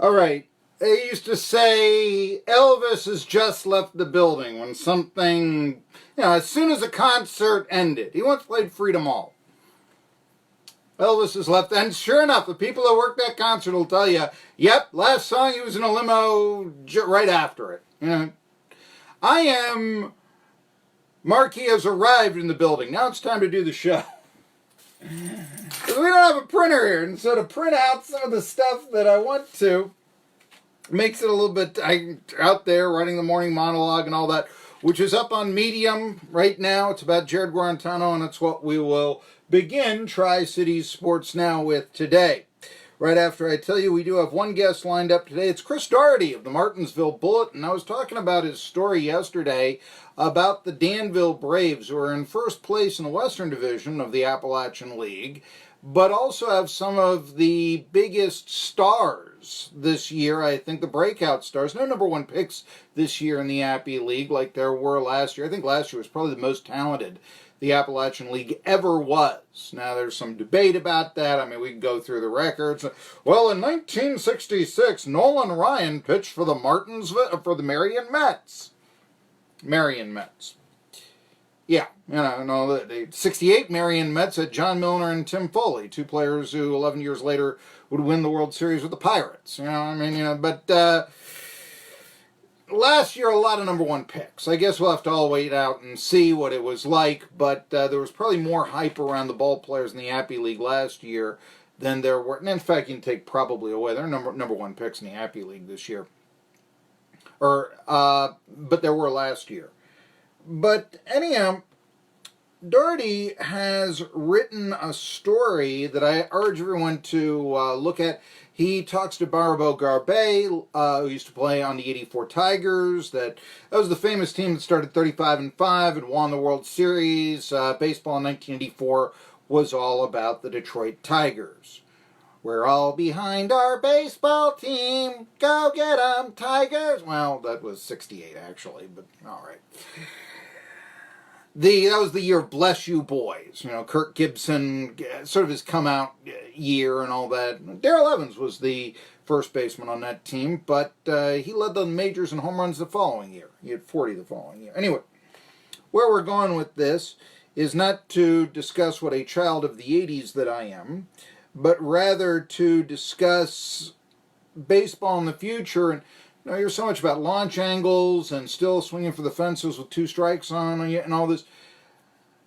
All right. They used to say Elvis has just left the building when something, as soon as a concert ended. He once played Freedom Hall. Elvis has left, and sure enough, the people that worked that concert will tell you, yep, last song he was in a limo right after it. I am, Marquis has arrived in the building. Now it's time to do the show. We don't have a printer here, and so to print out some of the stuff that I want to makes it a little bit out there writing the morning monologue and all that, which is up on Medium right now. It's about Jarrett Guarantano, and it's what we will begin Tri-Cities Sports Now with today. Right after I tell you, we do have one guest lined up today. It's Chris Doherty of the Martinsville Bulletin. I was talking about his story yesterday about the Danville Braves, who are in first place in the Western Division of the Appalachian League, but also have some of the biggest stars this year. I think the breakout stars. No number one picks this year in the Appy League like there were last year. I think last year was probably the most talented the Appalachian League ever was. Now, there's some debate about that. I mean, we can go through the records. Well, in 1966, Nolan Ryan pitched for the Marion Mets. Marion Mets. Yeah, the 68 Marion Mets had John Milner and Tim Foley, two players who 11 years later would win the World Series with the Pirates. But last year, a lot of number one picks. I guess we'll have to all wait out and see what it was like, but there was probably more hype around the ball players in the Appy League last year than there were. And in fact, you can take probably away. There are number one picks in the Appy League this year. But there were last year. But anyhow, Doherty has written a story that I urge everyone to look at. He talks to Barabo Garbe, who used to play on the '84 Tigers. That was the famous team that started 35-5 and won the World Series. Baseball in 1984 was all about the Detroit Tigers. We're all behind our baseball team. Go get 'em, Tigers. Well, that was 68 actually, but all right. That was the year of Bless You Boys. Kirk Gibson, sort of his come-out year and all that. Darrell Evans was the first baseman on that team, but he led the majors in home runs the following year. He had 40 the following year. Anyway, where we're going with this is not to discuss what a child of the 80s that I am, but rather to discuss baseball in the future. And you're so much about launch angles and still swinging for the fences with two strikes on you and all this.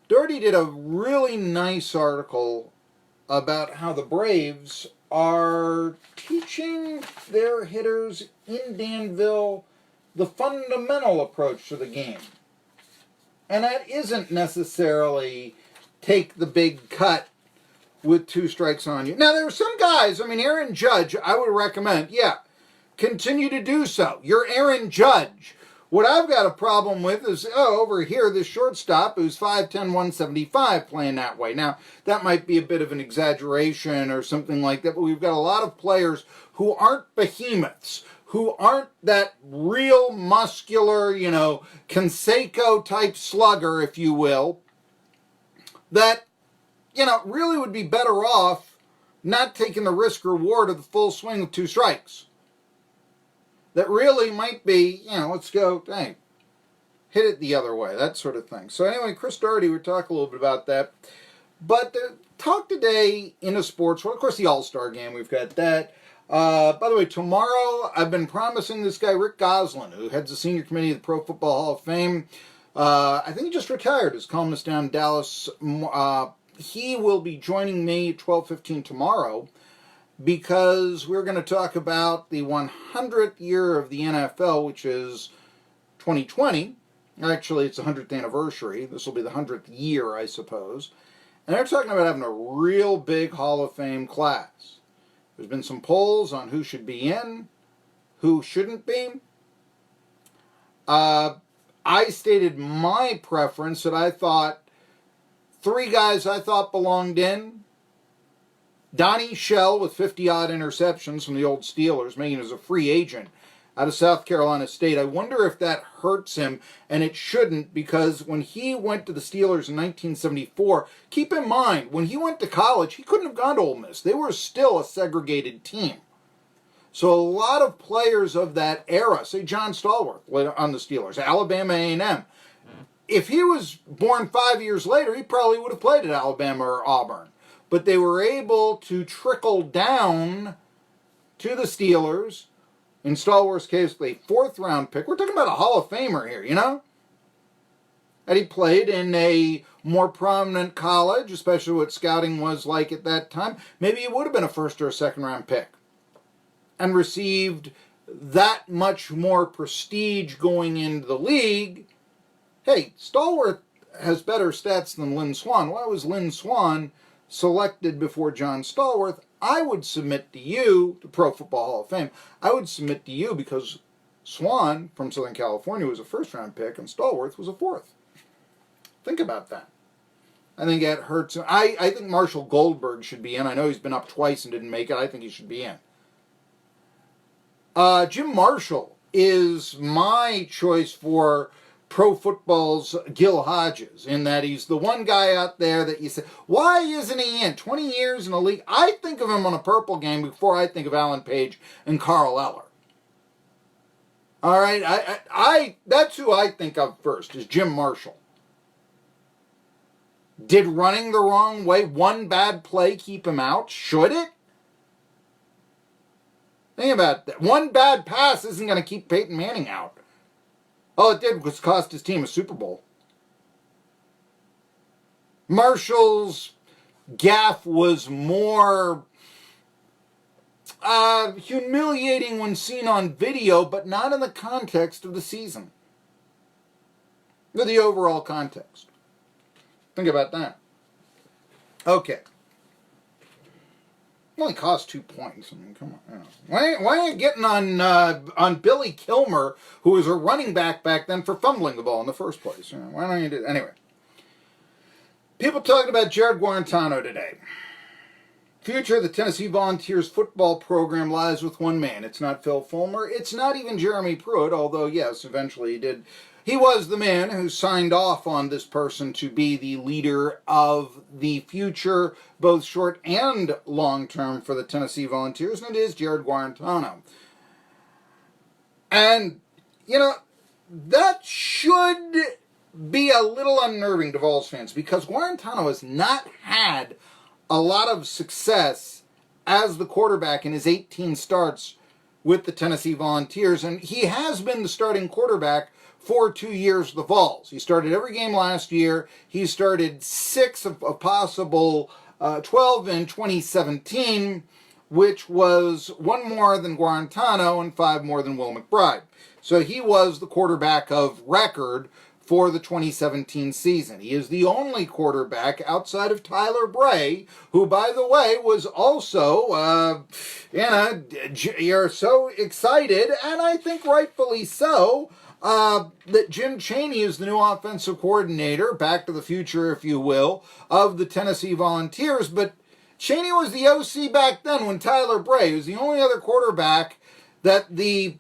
Doherty did a really nice article about how the Braves are teaching their hitters in Danville the fundamental approach to the game. And that isn't necessarily take the big cut with two strikes on you. Now, there are some guys, Aaron Judge, I would recommend, continue to do so. You're Aaron Judge. What I've got a problem with is, over here, this shortstop who's 5'10", 175 playing that way. Now, that might be a bit of an exaggeration or something like that, but we've got a lot of players who aren't behemoths, who aren't that real muscular, Canseco-type slugger, if you will, that, really would be better off not taking the risk-reward of the full swing with two strikes. That really might be, let's go, hit it the other way, that sort of thing. So anyway, Chris Doherty, we'll talk a little bit about that. But talk today in a sports world, of course, the All-Star game, we've got that. By the way, tomorrow, I've been promising this guy, Rick Goslin, who heads the senior committee of the Pro Football Hall of Fame. I think he just retired as columnist down in Dallas. He will be joining me at 12:15 tomorrow, because we're going to talk about the 100th year of the NFL, which is 2020. Actually, it's the 100th anniversary. This will be the 100th year, I suppose. And they're talking about having a real big Hall of Fame class. There's been some polls on who should be in, who shouldn't be. I stated my preference that I thought three guys I thought belonged in. Donnie Shell with 50-odd interceptions from the old Steelers, making him as a free agent out of South Carolina State. I wonder if that hurts him, and it shouldn't, because when he went to the Steelers in 1974, keep in mind, when he went to college, he couldn't have gone to Ole Miss. They were still a segregated team. So a lot of players of that era, say John Stallworth on the Steelers, Alabama A&M, if he was born 5 years later, he probably would have played at Alabama or Auburn. But they were able to trickle down to the Steelers. In Stallworth's case, a fourth-round pick. We're talking about a Hall of Famer here, you know? And he played in a more prominent college, especially what scouting was like at that time. Maybe he would have been a first or a second-round pick and received that much more prestige going into the league. Hey, Stallworth has better stats than Lynn Swann. Why was Lynn Swann selected before John Stallworth? I would submit to you, the Pro Football Hall of Fame, I would submit to you because Swann from Southern California was a first-round pick and Stallworth was a fourth. Think about that. I think that hurts. I think Marshall Goldberg should be in. I know he's been up twice and didn't make it. I think he should be in. Jim Marshall is my choice for pro football's Gil Hodges, in that he's the one guy out there that you say, why isn't he in? 20 years in the league. I think of him on a purple game before I think of Alan Page and Carl Eller. All right, I that's who I think of first, is Jim Marshall. Did running the wrong way, one bad play, keep him out? Should it? Think about that. One bad pass isn't going to keep Peyton Manning out. All it did was cost his team a Super Bowl. Marshall's gaffe was more humiliating when seen on video, but not in the context of the season. Or the overall context. Think about that. Okay. It only cost 2 points. I mean, come on. You know. Why are you getting on Billy Kilmer, who was a running back then, for fumbling the ball in the first place? You know, why don't you do that? Anyway. People talking about Jarrett Guarantano today. Future of the Tennessee Volunteers football program lies with one man. It's not Phil Fulmer. It's not even Jeremy Pruitt, although, yes, eventually he did. He was the man who signed off on this person to be the leader of the future, both short and long term, for the Tennessee Volunteers, and it is Jarrett Guarantano. And, you know, that should be a little unnerving to Vols fans, because Guarantano has not had a lot of success as the quarterback in his 18 starts with the Tennessee Volunteers, and he has been the starting quarterback for 2 years the Vols. He started every game last year. He started 6 of a possible 12 in 2017, which was 1 more than Guarantano and 5 more than Will McBride. So he was the quarterback of record for the 2017 season. He is the only quarterback outside of Tyler Bray, who, by the way, was also, you're so excited, and I think rightfully so, that Jim Chaney is the new offensive coordinator, back to the future, if you will, of the Tennessee Volunteers. But Chaney was the OC back then when Tyler Bray was the only other quarterback that the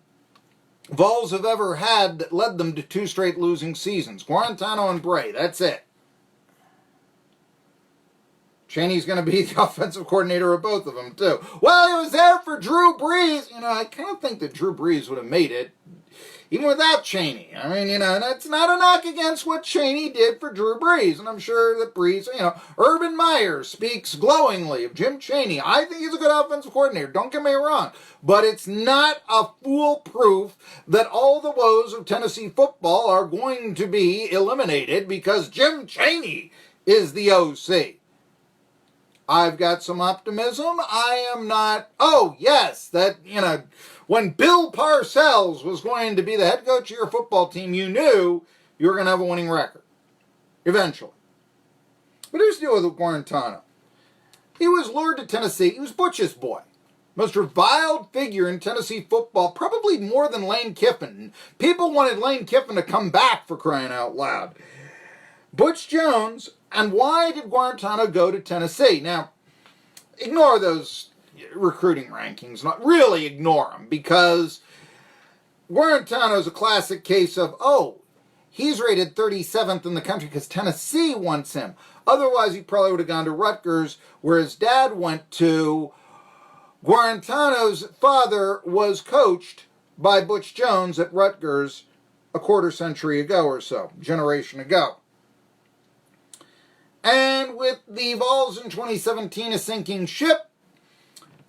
Vols have ever had that led them to 2 straight losing seasons. Guarantano and Bray, that's it. Chaney's going to be the offensive coordinator of both of them, too. Well, he was there for Drew Brees. You know, I kind of think that Drew Brees would have made it, even without Chaney. I mean, you know, that's not a knock against what Chaney did for Drew Brees. And I'm sure that Brees, you know, Urban Meyer speaks glowingly of Jim Chaney. I think he's a good offensive coordinator. Don't get me wrong. But it's not a foolproof that all the woes of Tennessee football are going to be eliminated because Jim Chaney is the OC. I've got some optimism. I am not, oh, yes, that, you know, when Bill Parcells was going to be the head coach of your football team, you knew you were going to have a winning record. Eventually. But here's the deal with Guarantano. He was lured to Tennessee. He was Butch's boy. Most reviled figure in Tennessee football, probably more than Lane Kiffin. People wanted Lane Kiffin to come back, for crying out loud. Butch Jones, and why did Guarantano go to Tennessee? Now, ignore those recruiting rankings. Not really ignore them, because Guarantano is a classic case of, oh, he's rated 37th in the country because Tennessee wants him. Otherwise, he probably would have gone to Rutgers, where his dad went to, Guarantano's father was coached by Butch Jones at Rutgers a quarter century ago or so, generation ago. And with the Vols in 2017 a sinking ship,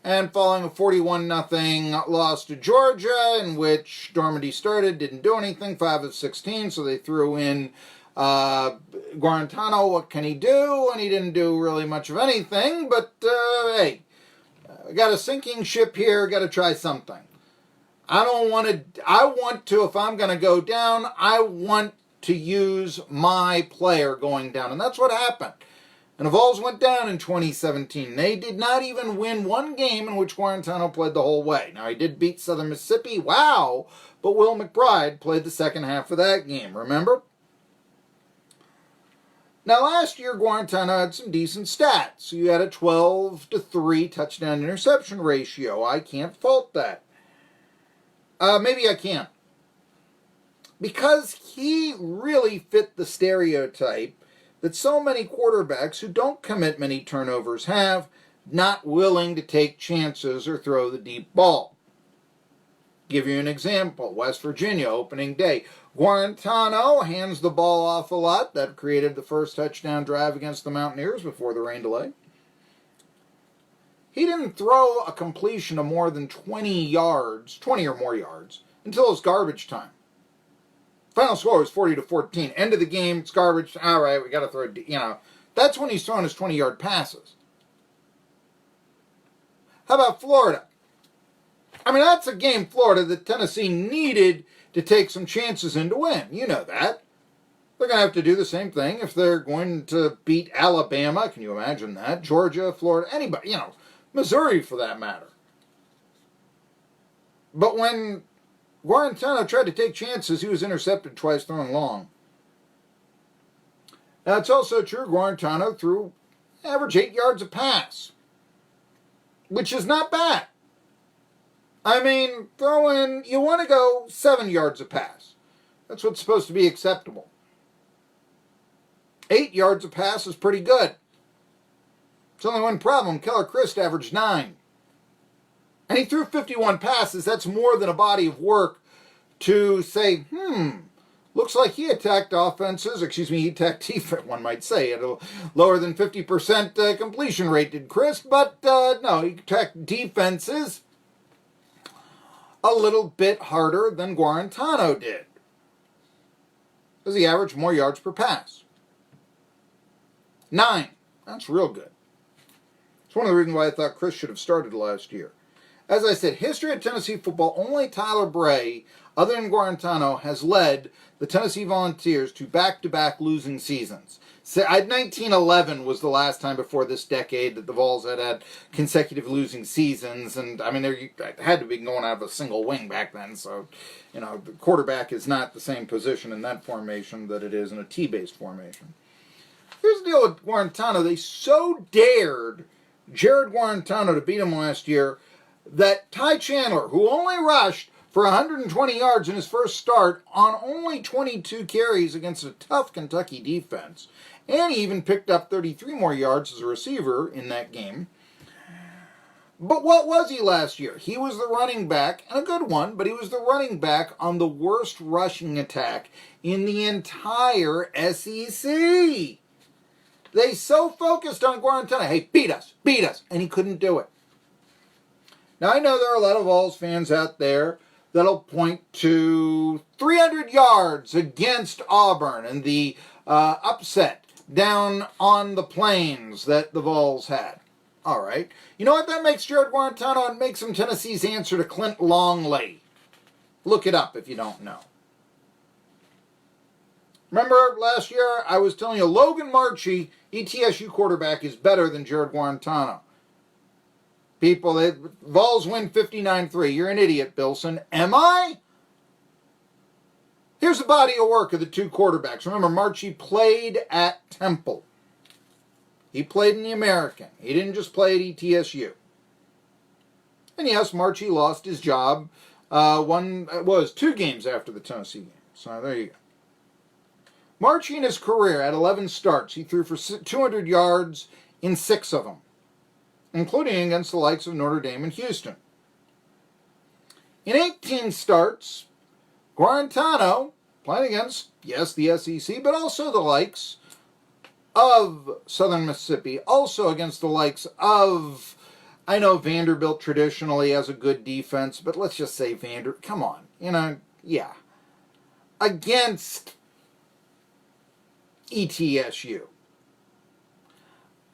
and following a 41-0 loss to Georgia, in which Dormady started, didn't do anything, 5 of 16, so they threw in Guarantano. What can he do? And he didn't do really much of anything, but hey, got a sinking ship here, got to try something. I want to, if I'm going to go down, I want to use my player going down, and that's what happened. And the Vols went down in 2017. They did not even win one game in which Guarantano played the whole way. Now, he did beat Southern Mississippi, wow, but Will McBride played the second half of that game, remember? Now, last year, Guarantano had some decent stats. You had a 12-3 touchdown-interception ratio. I can't fault that. Maybe I can. Because he really fit the stereotype that so many quarterbacks who don't commit many turnovers have, not willing to take chances or throw the deep ball. Give you an example. West Virginia, opening day. Guarantano hands the ball off a lot. That created the first touchdown drive against the Mountaineers before the rain delay. He didn't throw a completion of more than 20 or more yards, until it was garbage time. Final score was 40-14. End of the game, it's garbage. All right, we got to throw, That's when he's throwing his 20-yard passes. How about Florida? I mean, that's a game, Florida, that Tennessee needed to take some chances in to win. You know that. They're going to have to do the same thing if they're going to beat Alabama. Can you imagine that? Georgia, Florida, anybody, Missouri for that matter. But when Guarantano tried to take chances, he was intercepted twice, thrown long. Now, it's also true Guarantano threw average 8 yards a pass, which is not bad. I mean, you want to go 7 yards a pass. That's what's supposed to be acceptable. 8 yards a pass is pretty good. It's only one problem. Keller Christ averaged 9. And he threw 51 passes. That's more than a body of work to say, looks like he attacked he attacked defense, one might say, at a lower than 50% completion rate did Christ, but no, he attacked defenses a little bit harder than Guarantano did, because he averaged more yards per pass. 9. That's real good. It's one of the reasons why I thought Chris should have started last year. As I said, history of Tennessee football, only Tyler Bray, other than Guarantano, has led the Tennessee Volunteers to back-to-back losing seasons. 1911 was the last time before this decade that the Vols had consecutive losing seasons, and I mean, they had to be going out of a single wing back then, so, the quarterback is not the same position in that formation that it is in a T-based formation. Here's the deal with Guarantano. They so dared Jarrett Guarantano to beat him last year that Ty Chandler, who only rushed for 120 yards in his first start on only 22 carries against a tough Kentucky defense, and he even picked up 33 more yards as a receiver in that game. But what was he last year? He was the running back, and a good one, but he was the running back on the worst rushing attack in the entire SEC. They so focused on Guarantano. Hey, beat us, and he couldn't do it. Now, I know there are a lot of Vols fans out there that'll point to 300 yards against Auburn and the upset down on the plains that the Vols had. All right. You know what that makes Jarrett Guarantano? It makes him Tennessee's answer to Clint Longley. Look it up if you don't know. Remember last year I was telling you Logan Marchie, ETSU quarterback, is better than Jarrett Guarantano. People, Vols win 59-3. You're an idiot, Bilson. Am I? Here's a body of work of the two quarterbacks. Remember, Marchie played at Temple. He played in the American. He didn't just play at ETSU. And yes, Marchie lost his job 2 games after the Tennessee game. So there you go. Marchie in his career had 11 starts. He threw for 200 yards in 6 of them. including against the likes of Notre Dame and Houston. In 18 starts, Guarantano, playing against, yes, the SEC, but also the likes of Southern Mississippi, also against the likes of, I know Vanderbilt traditionally has a good defense, but let's just say come on, yeah. Against ETSU.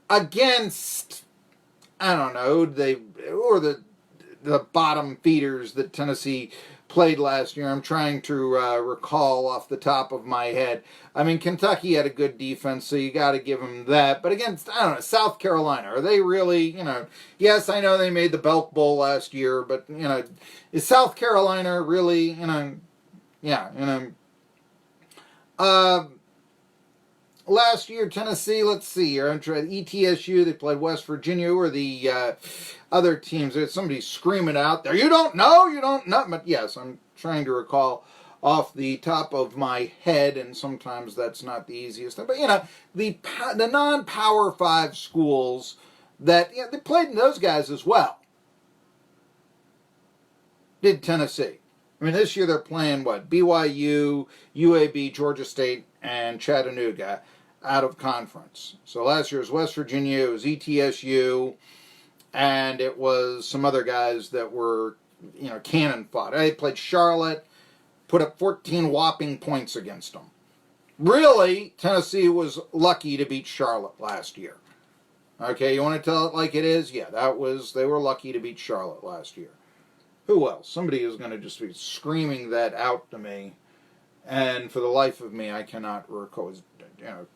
Against, I don't know, the bottom feeders that Tennessee played last year. I'm trying to recall off the top of my head. I mean, Kentucky had a good defense, so you got to give them that. But against, I don't know, South Carolina, are they really, yes, I know they made the Belk Bowl last year, but, is South Carolina really, last year, Tennessee, let's see here. I'm trying ETSU, they played West Virginia. Who are the other teams? There's somebody screaming out there, you don't know. But yes, I'm trying to recall off the top of my head, and sometimes that's not the easiest thing. But, the non-Power 5 schools that, they played in those guys as well. Did Tennessee. I mean, this year they're playing, BYU, UAB, Georgia State, and Chattanooga out of conference. So last year was West Virginia, it was ETSU, and it was some other guys that were, cannon fodder. They played Charlotte, put up 14 whopping points against them. Really, Tennessee was lucky to beat Charlotte last year. Okay, you want to tell it like it is? Yeah, they were lucky to beat Charlotte last year. Who else? Somebody is going to just be screaming that out to me, and for the life of me, I cannot recall.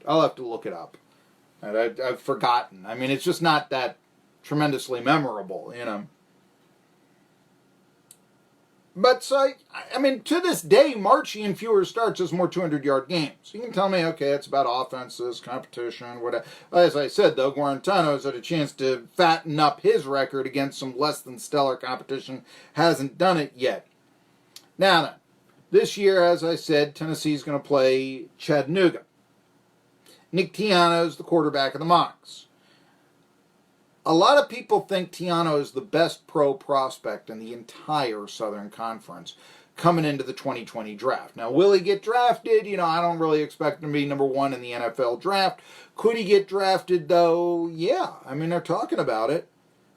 I'll have to look it up. And I've forgotten. I mean, it's just not that tremendously memorable, But, so, I mean, to this day, marching fewer starts is more 200-yard games. You can tell me, okay, it's about offenses, competition, whatever. As I said, though, Guarantano has had a chance to fatten up his record against some less than stellar competition. Hasn't done it yet. Now then, this year, as I said, Tennessee's going to play Chattanooga. Nick Tiano's the quarterback of the Mocs. A lot of people think Tiano is the best pro prospect in the entire Southern Conference coming into the 2020 draft. Now, will he get drafted? I don't really expect him to be number one in the NFL draft. Could he get drafted, though? Yeah. I mean, they're talking about it.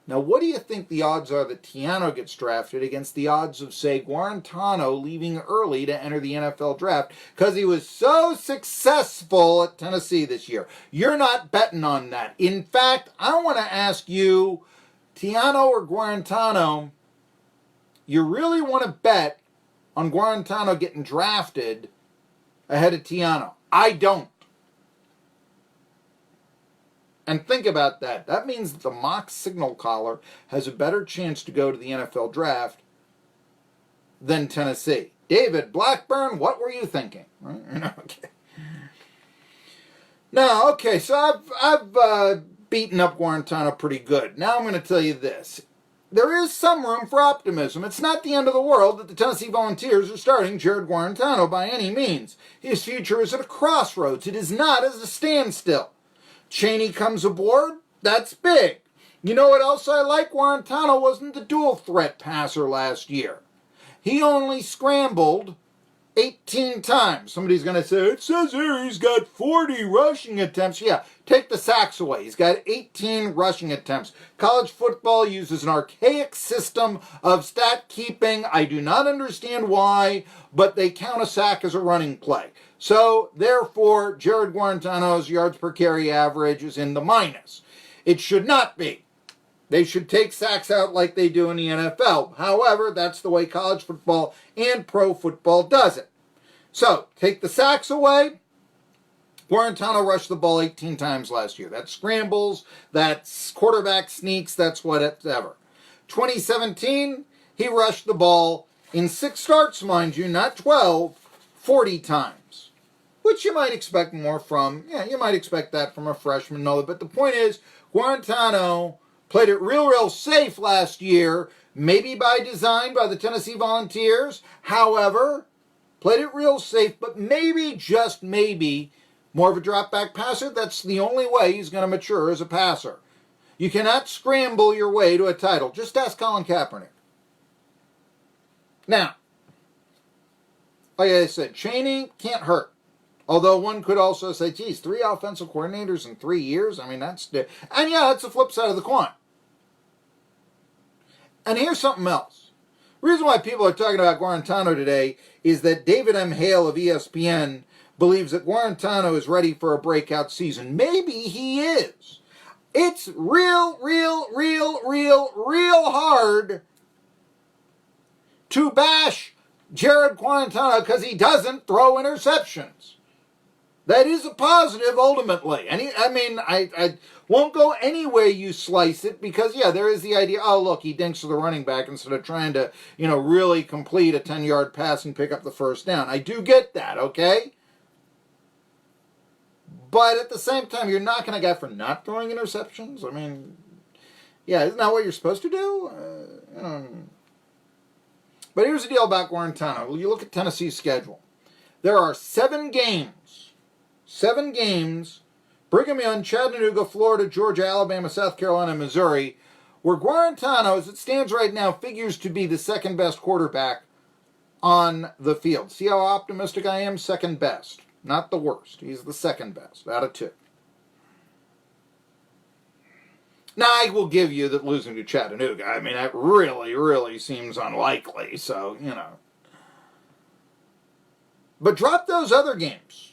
Now, what do you think the odds are that Tiano gets drafted against the odds of, say, Guarantano leaving early to enter the NFL draft because he was so successful at Tennessee this year? You're not betting on that. In fact, I want to ask you, Tiano or Guarantano, you really want to bet on Guarantano getting drafted ahead of Tiano? I don't. And think about that. That means that the mock signal caller has a better chance to go to the NFL draft than Tennessee. David Blackburn, what were you thinking? Okay. Now, okay, so I've beaten up Guarantano pretty good. Now I'm going to tell you this. There is some room for optimism. It's not the end of the world that the Tennessee Volunteers are starting Jarrett Guarantano by any means. His future is at a crossroads. It is not at a standstill. Chaney comes aboard, that's big. You know what else I like? Guarantano wasn't the dual threat passer last year. He only scrambled 18 times. Somebody's going to say, it says here he's got 40 rushing attempts. Yeah, take the sacks away. He's got 18 rushing attempts. College football uses an archaic system of stat keeping. I do not understand why, but they count a sack as a running play. So, therefore, Jarrett Guarantano's yards per carry average is in the minus. It should not be. They should take sacks out like they do in the NFL. However, that's the way college football and pro football does it. So, take the sacks away. Guarantano rushed the ball 18 times last year. That's scrambles, that's quarterback sneaks, that's whatever. 2017, he rushed the ball in 6 starts, mind you, not 12, 40 times. Which you might expect more from. Yeah, you might expect that from a freshman. No, but the point is, Guarantano played it real safe last year, maybe by design by the Tennessee Volunteers. However, played it real safe, but maybe, just maybe, more of a drop-back passer. That's the only way he's going to mature as a passer. You cannot scramble your way to a title. Just ask Colin Kaepernick. Now, like I said, Chaney can't hurt. Although one could also say, geez, 3 offensive coordinators in 3 years? I mean, that's... And yeah, that's the flip side of the coin. And here's something else. The reason why people are talking about Guarantano today is that David M. Hale of ESPN believes that Guarantano is ready for a breakout season. Maybe he is. It's real hard to bash Jarrett Guarantano because he doesn't throw interceptions. That is a positive ultimately. And I won't go any way you slice it because, yeah, there is the idea, oh, look, he dinks to the running back instead of trying to, really complete a 10-yard pass and pick up the first down. I do get that, okay? But at the same time, you're knocking a guy for not throwing interceptions? I mean, yeah, isn't that what you're supposed to do? But here's the deal about Guarantano. Well, you look at Tennessee's schedule. There are 7 games. 7 games, Brigham Young, Chattanooga, Florida, Georgia, Alabama, South Carolina, Missouri, where Guarantano, as it stands right now, figures to be the second best quarterback on the field. See how optimistic I am? Second best. Not the worst. He's the second best out of 2. Now, I will give you that losing to Chattanooga, I mean, that really seems unlikely, so, But drop those other games.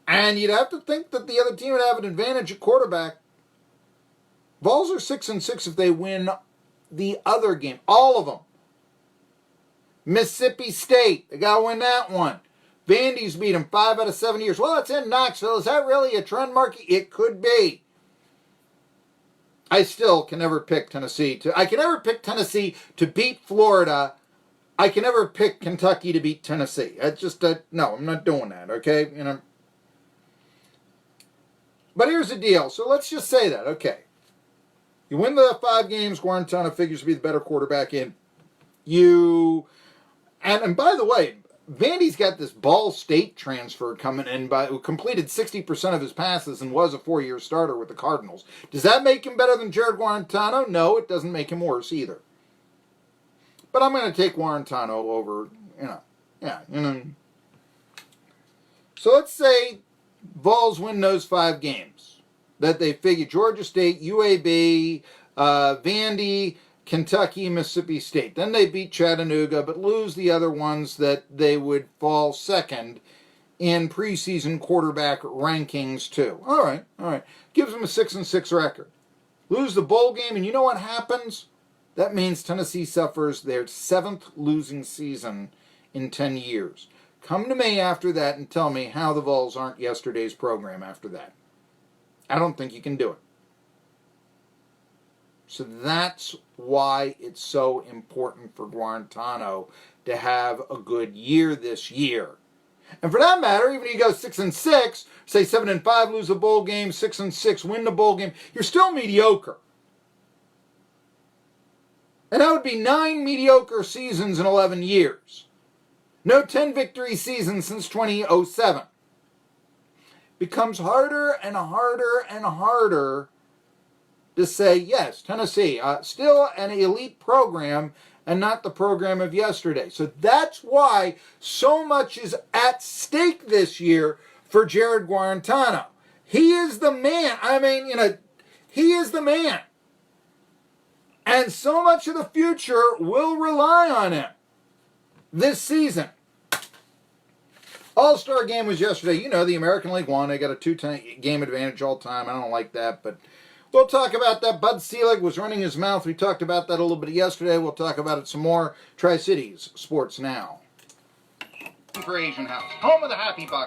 And you'd have to think that the other team would have an advantage at quarterback. Vols are 6-6 if they win the other game. All of them. Mississippi State, they got to win that one. Vandy's beat them 5 out of 7 years. Well, it's in Knoxville. Is that really a trend market? It could be. I still can never pick Tennessee to... I can never pick Tennessee to beat Florida. I can never pick Kentucky to beat Tennessee. That's just... no, I'm not doing that, okay? But here's the deal. So let's just say that, okay. You win the 5 games, Guarantano figures to be the better quarterback in. And by the way, Vandy's got this Ball State transfer coming in who completed 60% of his passes and was a 4-year starter with the Cardinals. Does that make him better than Jarrett Guarantano? No, it doesn't make him worse either. But I'm going to take Guarantano over, So let's say Vols win those 5 games that they figure. Georgia State, UAB, Vandy, Kentucky, Mississippi State. Then they beat Chattanooga, but lose the other ones that they would fall second in preseason quarterback rankings too. All right. Gives them a 6-6 record. Lose the bowl game, and you know what happens? That means Tennessee suffers their 7th losing season in 10 years. Come to me after that and tell me how the Vols aren't yesterday's program after that. I don't think you can do it. So that's why it's so important for Guarantano to have a good year this year. And for that matter, even if you go 6-6, say 7-5, lose a bowl game, 6-6, win the bowl game, you're still mediocre. And that would be 9 mediocre seasons in 11 years. No 10-victory season since 2007. Becomes harder and harder to say, yes, Tennessee, still an elite program and not the program of yesterday. So that's why so much is at stake this year for Jarrett Guarantano. He is the man. He is the man. And so much of the future will rely on him this season. All-Star game was yesterday. The American League won. They got a 2-game advantage all time. I don't like that, but we'll talk about that. Bud Selig was running his mouth. We talked about that a little bit yesterday. We'll talk about it some more. Tri-Cities Sports Now. For Asian House, home of the Happy Buck.